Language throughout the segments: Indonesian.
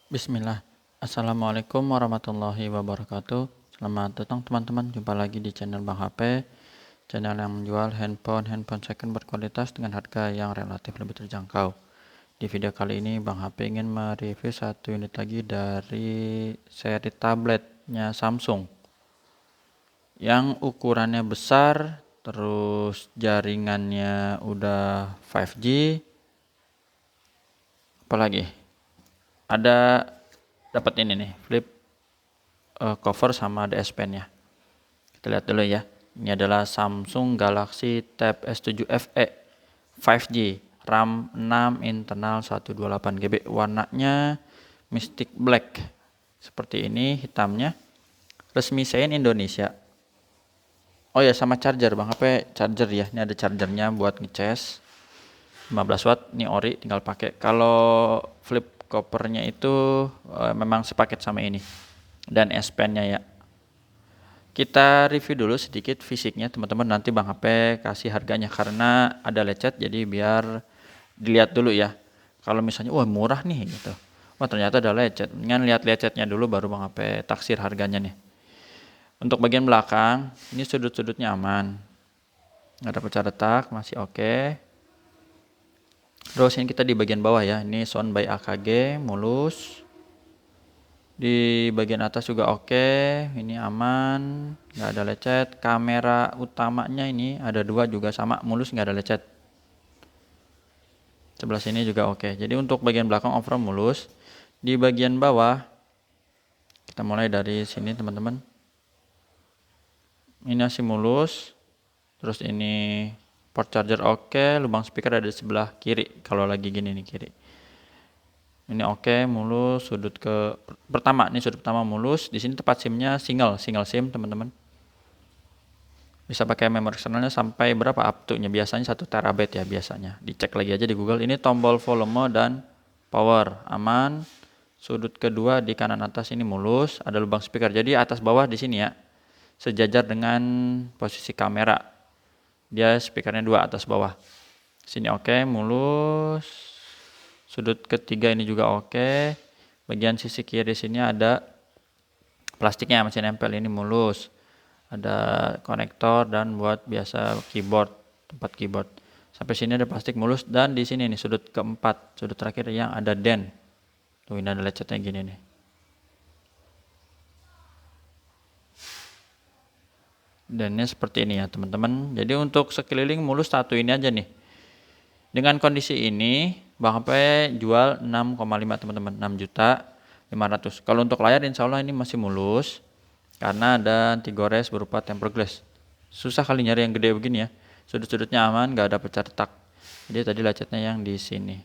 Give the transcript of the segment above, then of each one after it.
Bismillah. Assalamualaikum warahmatullahi wabarakatuh. Selamat datang teman-teman, jumpa lagi di channel Bang HP, channel yang menjual handphone second berkualitas dengan harga yang relatif lebih terjangkau. Di video kali ini Bang HP ingin mereview satu unit lagi dari seri tabletnya Samsung yang ukurannya besar, terus jaringannya udah 5G. Apalagi ada dapat ini nih, flip cover sama ada S Pen ya. Kita lihat dulu ya. Ini adalah Samsung Galaxy Tab S7 FE 5G, RAM 6, internal 128 GB. Warnanya Mystic Black. Seperti ini hitamnya. Resmi Sein Indonesia. Oh ya, sama charger Bang HP, charger ya. Ini ada chargernya buat ngecas. 15 watt, ini ori, tinggal pakai. Kalau flip covernya itu memang sepaket sama ini. Dan S Pen-nya ya. Kita review dulu sedikit fisiknya teman-teman, nanti Bang HP kasih harganya karena ada lecet, jadi biar dilihat dulu ya. Kalau misalnya wah murah nih gitu, wah ternyata ada lecet, dengan lihat lecetnya dulu baru Bang HP taksir harganya nih. Untuk bagian belakang ini sudut-sudutnya aman, nggak ada pecah retak, masih oke. Terus ini kita di bagian bawah ya, ini sound by AKG mulus. Di bagian atas juga oke, ini aman, nggak ada lecet. Kamera utamanya ini ada dua juga sama, mulus, nggak ada lecet. Sebelah sini juga oke. Jadi untuk bagian belakang overall mulus. Di bagian bawah, kita mulai dari sini teman-teman. Ini masih mulus. Terus ini port charger oke, lubang speaker ada di sebelah kiri. Kalau lagi gini nih kiri. Ini oke, mulus. Sudut ke pertama, ini sudut pertama mulus. Di sini tempat SIM-nya single SIM teman-teman. Bisa pakai memori eksternalnya sampai berapa up-to-nya? Biasanya 1 TB ya biasanya. Dicek lagi aja di Google. Ini tombol volume dan power aman. Sudut kedua di kanan atas ini mulus, ada lubang speaker. Jadi atas bawah di sini ya. Sejajar dengan posisi kamera. Dia speakernya 2 atas bawah. Sini oke, mulus. Sudut ketiga ini juga oke. Bagian sisi kiri sini ada plastiknya masih nempel, ini mulus. Ada konektor dan buat biasa keyboard, tempat keyboard. Sampai sini ada plastik mulus, dan di sini nih sudut keempat, sudut terakhir yang ada den. Tuh ini ada lecetnya gini nih. Dennya seperti ini ya teman-teman. Jadi untuk sekeliling mulus satu ini aja nih. Dengan kondisi ini Bang HP jual 6,5 teman-teman, 6.500.000. Kalau untuk layar insya Allah ini masih mulus karena ada anti gores berupa tempered glass. Susah kali nyari yang gede begini ya. Sudut-sudutnya aman, nggak ada pecah retak. Jadi tadi lecetnya yang di sini.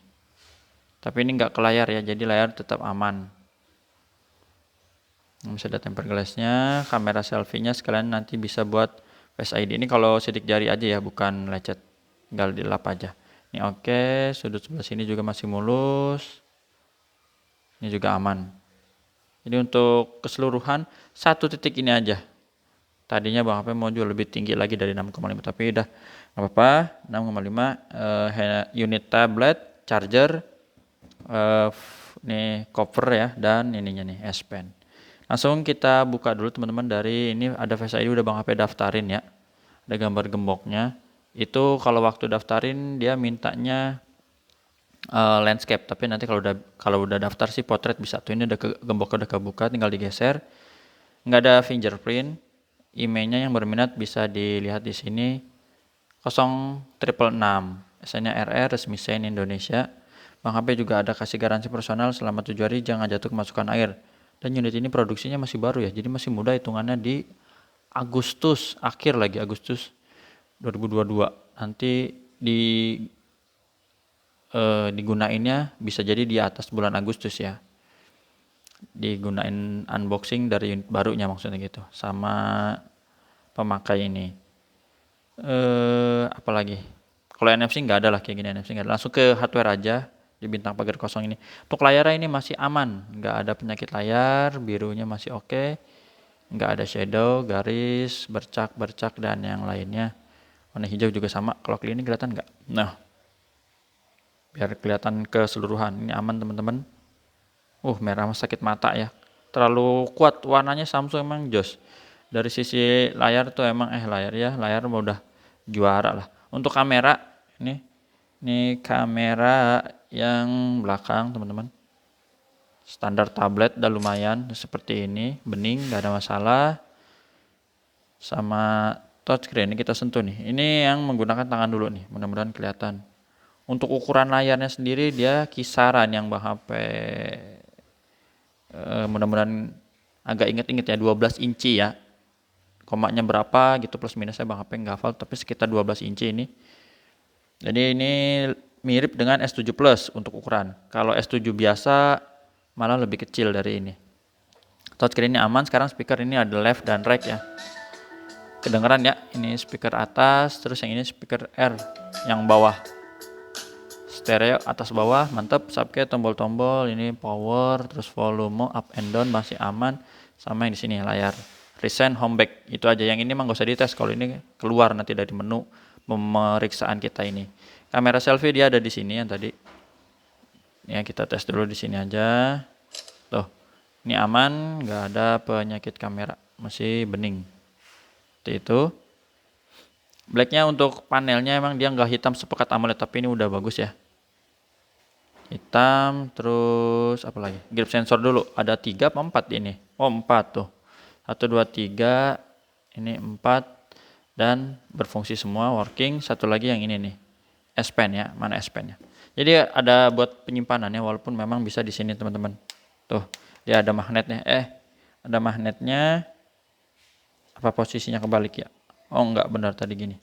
Tapi ini nggak ke layar ya, jadi layar tetap aman. Bisa ada tempered glassnya, kamera selfie-nya sekalian nanti bisa buat Face ID. Ini kalau sidik jari aja ya, bukan lecet. Tinggal dilap aja. Ini oke, sudut sebelah sini juga masih mulus. Ini juga aman. Jadi untuk keseluruhan satu titik ini aja. Tadinya Bang HP mau jual lebih tinggi lagi dari 6,5, tapi udah nggak apa-apa. 6,5 unit tablet, charger, nih cover ya, dan ininya nih S Pen. Langsung kita buka dulu teman-teman. Dari ini ada Face ID udah Bang HP daftarin ya. Ada gambar gemboknya. Itu kalau waktu daftarin dia mintanya landscape, tapi nanti kalau udah daftar sih potret bisa. Tuh ini udah gemboknya udah kebuka, tinggal digeser. Nggak ada fingerprint. Emailnya yang berminat bisa dilihat di sini 0666. SN-nya RR, resmi Sein Indonesia. Bang HP juga ada kasih garansi personal selama 7 hari, jangan jatuh kemasukan air. Dan unit ini produksinya masih baru ya, jadi masih muda, hitungannya di Agustus, akhir lagi Agustus 2022. Nanti digunainnya bisa jadi di atas bulan Agustus ya. Digunain unboxing dari unit barunya maksudnya gitu, sama pemakai ini. Apalagi kalau NFC nggak ada lah, kayak gini NFC nggak ada. Langsung ke hardware aja di bintang pagar kosong ini. Untuk layarnya ini masih aman, nggak ada penyakit layar, birunya masih oke, nggak ada shadow, garis, bercak dan yang lainnya. Warna hijau juga sama. Kalau ini kelihatan nggak? Nah, biar kelihatan keseluruhan, ini aman teman-teman. Merah mah sakit mata ya. Terlalu kuat warnanya Samsung emang jos. Dari sisi layar tuh emang layar mah udah juara lah. Untuk kamera ini kamera yang belakang teman-teman. Standar tablet udah lumayan seperti ini, bening, nggak ada masalah. Sama touchscreen ini kita sentuh nih. Ini yang menggunakan tangan dulu nih, mudah-mudahan kelihatan. Untuk ukuran layarnya sendiri dia kisaran yang Bang HP mudah-mudahan agak inget-inget ya 12 inci ya. Komanya berapa gitu plus minusnya Bang HP nggak hafal, tapi sekitar 12 inci ini. Jadi ini mirip dengan S7 Plus untuk ukuran. Kalau S7 biasa malah lebih kecil dari ini. Touchscreen ini aman. Sekarang speaker ini ada left dan right ya. Kedengeran ya, ini speaker atas, terus yang ini speaker R yang bawah. Stereo atas bawah, mantap. Subke tombol-tombol, ini power, terus volume up and down masih aman. Sama yang di sini layar. Recent home back itu aja. Yang ini mah gak usah dites, kalau ini keluar nanti dari menu pemeriksaan kita ini. Kamera selfie dia ada di sini yang tadi. Ya kita tes dulu di sini aja. Tuh, ini aman, nggak ada penyakit kamera, masih bening. Seperti itu. Blacknya untuk panelnya emang dia nggak hitam sepekat AMOLED, tapi ini udah bagus ya. Hitam, terus apa lagi? Grip sensor dulu, ada 3 apa 4 ini? 4 tuh. 1, 2, 3, ini 4 dan berfungsi semua, working. Satu lagi yang ini nih, S Pen ya, mana S Pen-nya? Jadi ada buat penyimpanannya, walaupun memang bisa di sini teman-teman. Tuh, dia ada magnetnya. Ada magnetnya. Apa posisinya kebalik ya? Oh enggak, benar tadi gini.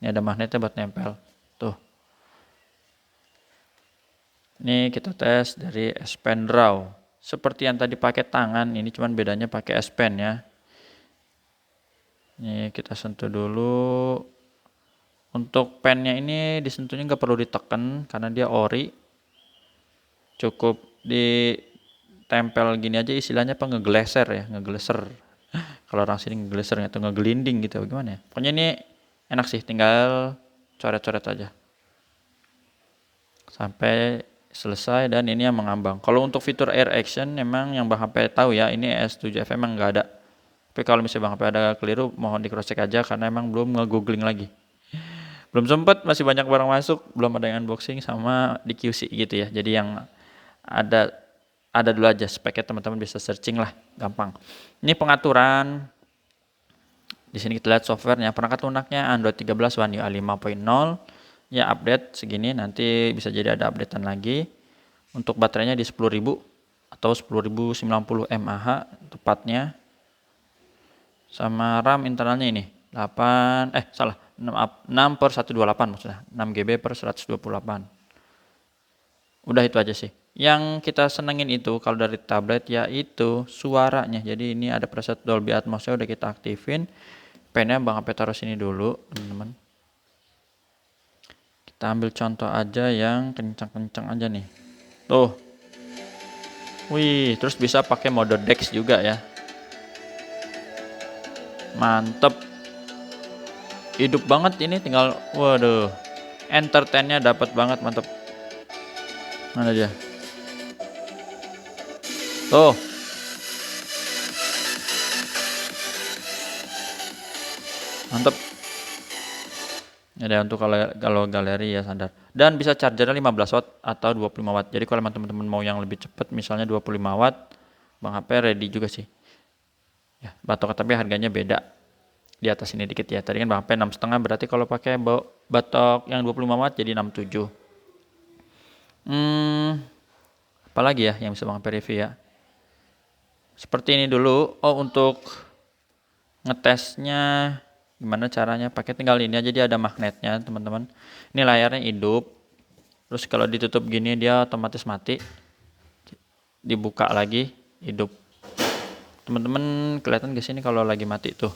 Ini ada magnetnya buat nempel. Tuh. Ini kita tes dari S Pen Draw. Seperti yang tadi pakai tangan, ini cuman bedanya pakai S Pen ya. Ini kita sentuh dulu. Untuk pennya ini disentuhnya nggak perlu ditekan karena dia ori. Cukup ditempel gini aja, istilahnya apa, ngegeleser ya, ngegeleser. Kalau orang sini ngegeleser atau ngegelinding gitu gimana ya. Pokoknya ini enak sih, tinggal coret-coret aja. Sampai selesai dan ini yang mengambang. Kalau untuk fitur air action memang yang Bang HP tahu ya, ini S7F emang nggak ada. Tapi kalau misalnya Bang HP ada keliru, mohon di cross check aja karena emang belum nge-googling lagi. Belum sempet, masih banyak barang masuk, belum ada yang unboxing sama di QC gitu ya. Jadi yang ada dulu aja speknya, teman-teman bisa searching lah, gampang. Ini pengaturan. Di sini kita lihat softwarenya. Perangkat lunaknya Android 13 One UI 5.0. Ya update segini, nanti bisa jadi ada updatean lagi. Untuk baterainya di 10.000 atau 10.090 mAh tepatnya. Sama RAM internalnya ini 6/128 maksudnya, 6GB per 128. Udah itu aja sih. Yang kita senengin itu kalau dari tablet yaitu suaranya. Jadi ini ada preset Dolby Atmos-nya udah kita aktifin. Pennya Bang HP taruh sini dulu, teman-teman. Kita ambil contoh aja yang kencang-kencang aja nih. Tuh. Wih, terus bisa pakai mode DeX juga ya. Mantep. Hidup banget ini, tinggal waduh. Entertain-nya dapat banget, mantep. Mana dia? Tuh. Mantep. Ada untuk kalau galeri ya standar. Dan bisa chargernya 15 watt atau 25 watt. Jadi kalau teman-teman mau yang lebih cepat misalnya 25 watt, Bang HP ready juga sih. Ya, batok tapi harganya beda. Di atas ini dikit ya. Tadi kan Bang HP 6,5, berarti kalau pakai batok yang 25 watt jadi 67. Apalagi ya yang bisa Bang HP review ya. Seperti ini dulu. Oh, untuk ngetesnya gimana caranya? Pakai tinggal ini aja, dia ada magnetnya, teman-teman. Ini layarnya hidup. Terus kalau ditutup gini dia otomatis mati. Dibuka lagi hidup. Teman-teman kelihatan ke sini kalau lagi mati tuh.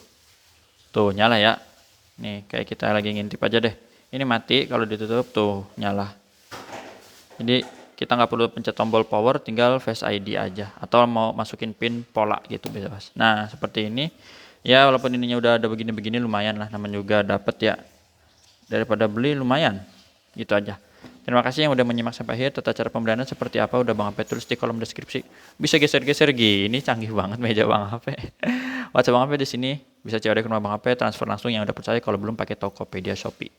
Tuh nyala ya. Nih kayak kita lagi ngintip aja deh. Ini mati, kalau ditutup tuh nyala. Jadi kita nggak perlu pencet tombol power, tinggal Face ID aja. Atau mau masukin pin pola gitu bisa. Nah seperti ini. Ya walaupun ininya udah ada begini-begini lumayan lah, namanya juga dapet ya. Daripada beli lumayan. Gitu aja. Terima kasih yang udah menyimak sampai akhir. Tata cara pembeliannya seperti apa udah Bang Ape tulis di kolom deskripsi. Bisa geser-geser gini, canggih banget meja Bang Ape. WhatsApp Bang Ape di sini. Bisa COD ke rumah Bang Ape, transfer langsung yang udah percaya kalau belum pakai Tokopedia Shopee.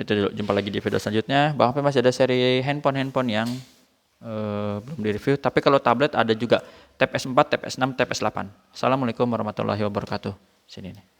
Itu dulu. Jumpa lagi di video selanjutnya. Bang Ape masih ada seri handphone yang belum di-review. Tapi kalau tablet ada juga Tab S4, Tab S6, Tab S8. Assalamualaikum warahmatullahi wabarakatuh. Sini nih.